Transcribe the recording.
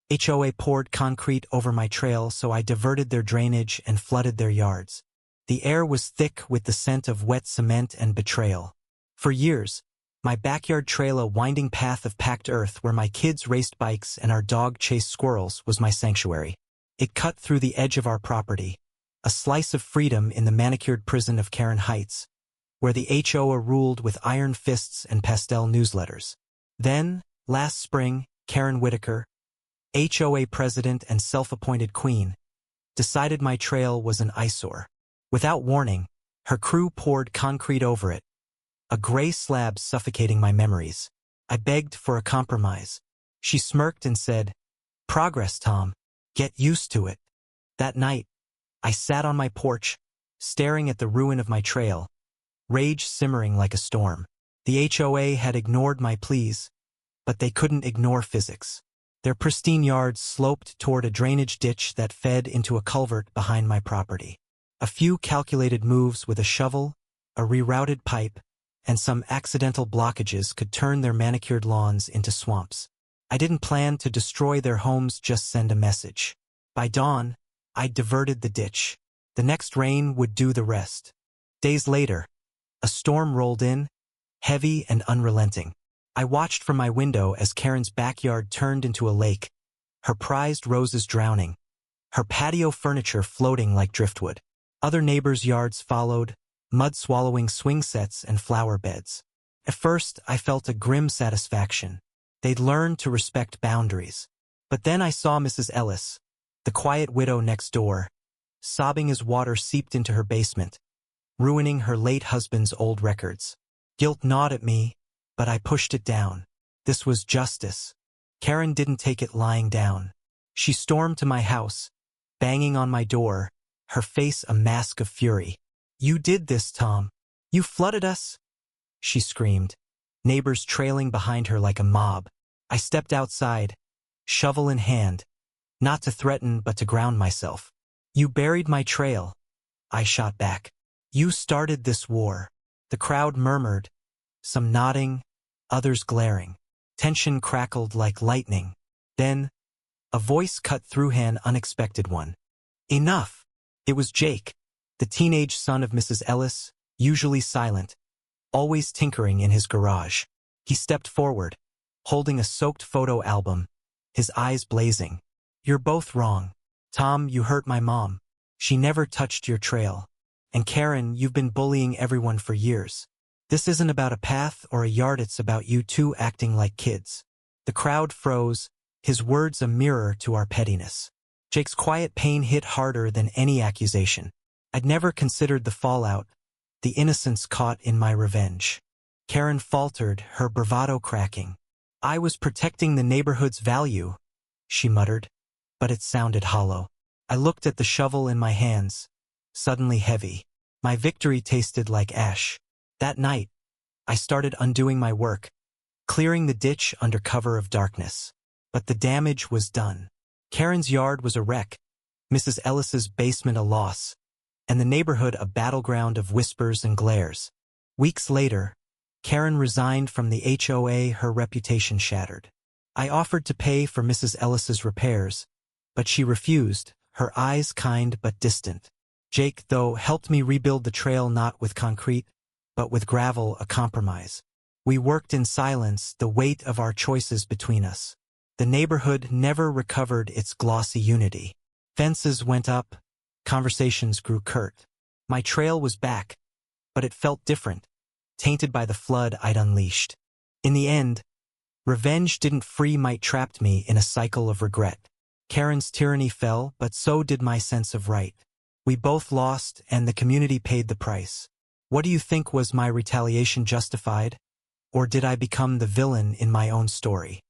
HOA poured concrete over my trail, so I diverted their drainage and flooded their yards. The air was thick with the scent of wet cement and betrayal. For years, my backyard trail, a winding path of packed earth where my kids raced bikes and our dog chased squirrels, was my sanctuary. It cut through the edge of our property, a slice of freedom in the manicured prison of Karen Heights, where the HOA ruled with iron fists and pastel newsletters. Then, last spring, Karen Whitaker, HOA president and self-appointed queen, decided my trail was an eyesore. Without warning, her crew poured concrete over it, a gray slab suffocating my memories. I begged for a compromise. She smirked and said, "Progress, Tom. Get used to it." That night, I sat on my porch, staring at the ruin of my trail, rage simmering like a storm. The HOA had ignored my pleas, but they couldn't ignore physics. Their pristine yards sloped toward a drainage ditch that fed into a culvert behind my property. A few calculated moves with a shovel, a rerouted pipe, and some accidental blockages could turn their manicured lawns into swamps. I didn't plan to destroy their homes, just send a message. By dawn, I'd diverted the ditch. The next rain would do the rest. Days later, a storm rolled in, heavy and unrelenting. I watched from my window as Karen's backyard turned into a lake, her prized roses drowning, her patio furniture floating like driftwood. Other neighbors' yards followed, mud swallowing swing sets and flower beds. At first, I felt a grim satisfaction. They'd learned to respect boundaries. But then I saw Mrs. Ellis, the quiet widow next door, sobbing as water seeped into her basement, ruining her late husband's old records. Guilt gnawed at me, but I pushed it down. This was justice. Karen didn't take it lying down. She stormed to my house, banging on my door, her face a mask of fury. "You did this, Tom. You flooded us," she screamed, neighbors trailing behind her like a mob. I stepped outside, shovel in hand, not to threaten but to ground myself. "You buried my trail," I shot back. "You started this war." The crowd murmured, some nodding, others glaring. Tension crackled like lightning. Then, a voice cut through, an unexpected one. "Enough!" It was Jake, the teenage son of Mrs. Ellis, usually silent, always tinkering in his garage. He stepped forward, holding a soaked photo album, his eyes blazing. "You're both wrong. Tom, you hurt my mom. She never touched your trail. And Karen, you've been bullying everyone for years. This isn't about a path or a yard, it's about you two acting like kids." The crowd froze, his words a mirror to our pettiness. Jake's quiet pain hit harder than any accusation. I'd never considered the fallout, the innocence caught in my revenge. Karen faltered, her bravado cracking. "I was protecting the neighborhood's value," she muttered, but it sounded hollow. I looked at the shovel in my hands, suddenly heavy. My victory tasted like ash. That night, I started undoing my work, clearing the ditch under cover of darkness. But the damage was done. Karen's yard was a wreck, Mrs. Ellis's basement a loss, and the neighborhood a battleground of whispers and glares. Weeks later, Karen resigned from the HOA, her reputation shattered. I offered to pay for Mrs. Ellis's repairs, but she refused, her eyes kind but distant. Jake, though, helped me rebuild the trail, not with concrete, but with gravel, a compromise. We worked in silence, the weight of our choices between us. The neighborhood never recovered its glossy unity. Fences went up, conversations grew curt. My trail was back, but it felt different, tainted by the flood I'd unleashed. In the end, revenge didn't free my trapped me in a cycle of regret. Karen's tyranny fell, but so did my sense of right. We both lost, and the community paid the price. What do you think, was my retaliation justified? Or did I become the villain in my own story?